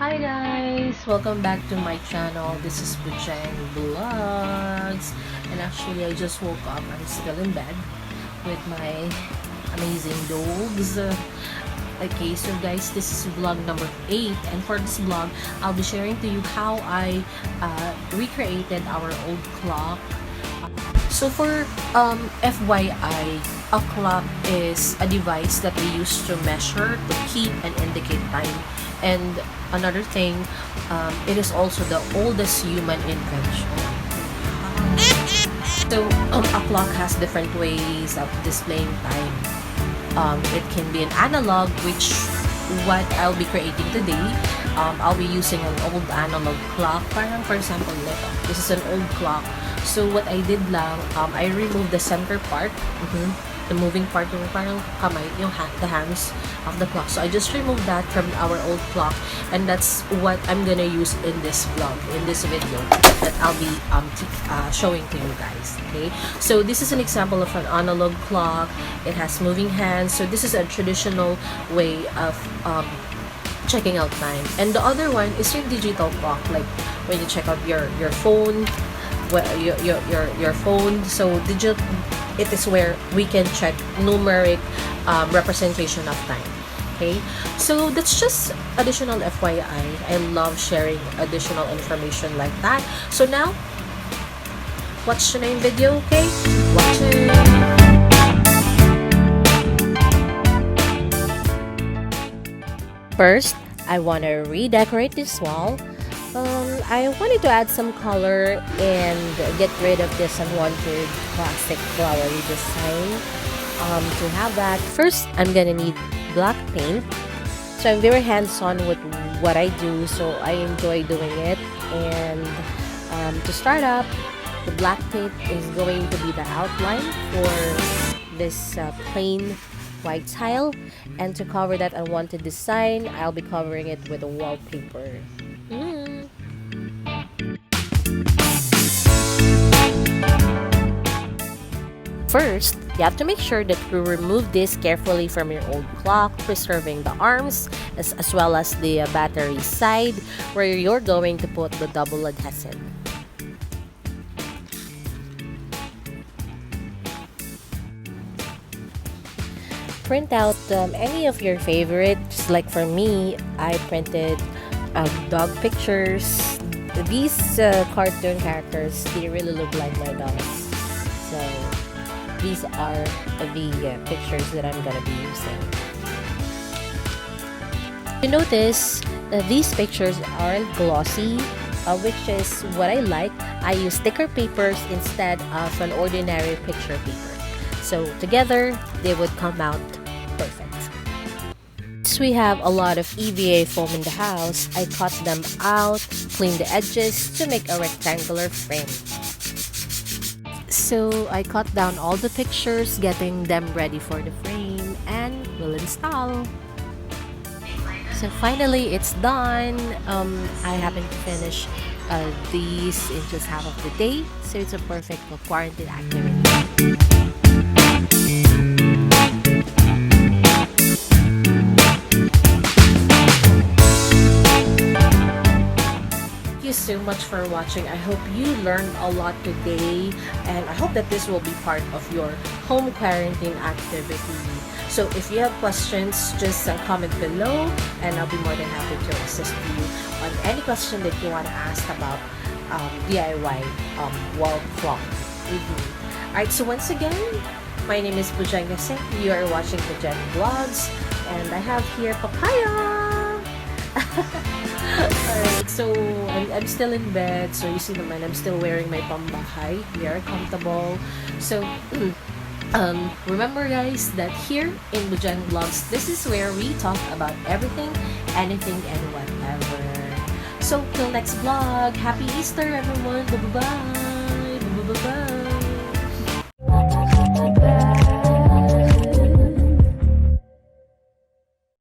Hi guys! Welcome back to my channel. This is Bujeng Vlogz. And actually, I just woke up. I'm still in bed with my amazing dogs. Okay, so guys, this is vlog number 8. And for this vlog, I'll be sharing to you how I recreated our old clock. So for FYI, a clock is a device that we use to measure, to keep, and indicate time. And another thing, it is also the oldest human invention. So a clock has different ways of displaying time. It can be an analog, which what I'll be creating today. I'll be using an old analog clock. Parang for example, this is an old clock. So what I did lang, I removed the center part, the moving part, yung parang kamay, the hands of the clock. So I just removed that from our old clock, and that's what I'm gonna use in this vlog, in this video that I'll be showing to you guys. Okay, so this is an example of an analog clock. It has moving hands. So this is a traditional way of checking out time, and the other one is your digital clock, like when you check out your phone. Well, your phone. So digital, it is where we can check numeric representation of time. Okay, so that's just additional FYI. I love sharing additional information like that. So now, watch the main video. Okay, watch it. First, I want to redecorate this wall. I wanted to add some color and get rid of this unwanted plastic flowery design. To have that, first I'm gonna need black paint. So I'm very hands-on with what I do, so I enjoy doing it. And to start up, the black paint is going to be the outline for this plain white tile. And to cover that unwanted design, I'll be covering it with a wallpaper. First, you have to make sure that you remove this carefully from your old clock, preserving the arms as well as the battery side where you're going to put the double adhesive. Print out any of your favorites. Like for me, I printed dog pictures. These cartoon characters, they really look like my dogs. So these are the pictures that I'm gonna be using. You notice these pictures aren't glossy, which is what I like. I use sticker papers instead of an ordinary picture paper. So together, they would come out perfect. Since we have a lot of EVA foam in the house, I cut them out, clean the edges to make a rectangular frame. So I cut down all the pictures, getting them ready for the frame, and we'll install. So finally, it's done. I happen to finish these in just half of the day, so it's a perfect quarantine activity. So much for watching. I hope you learned a lot today, and I hope that this will be part of your home quarantine activity. So if you have questions, just comment below, and I'll be more than happy to assist you on any question that you want to ask about DIY wall clock. Alright, so once again, my name is Bujeng Vlogz. You are watching Bujeng Vlogz, and I have here papaya. Alright, so I'm still in bed. So you see naman, I'm still wearing my pambahay. We are comfortable. So remember guys, that here in Bujeng Vlogz, this is where we talk about everything, anything, and whatever. So till next vlog, happy Easter everyone. Bye bye bye. Bye bye bye.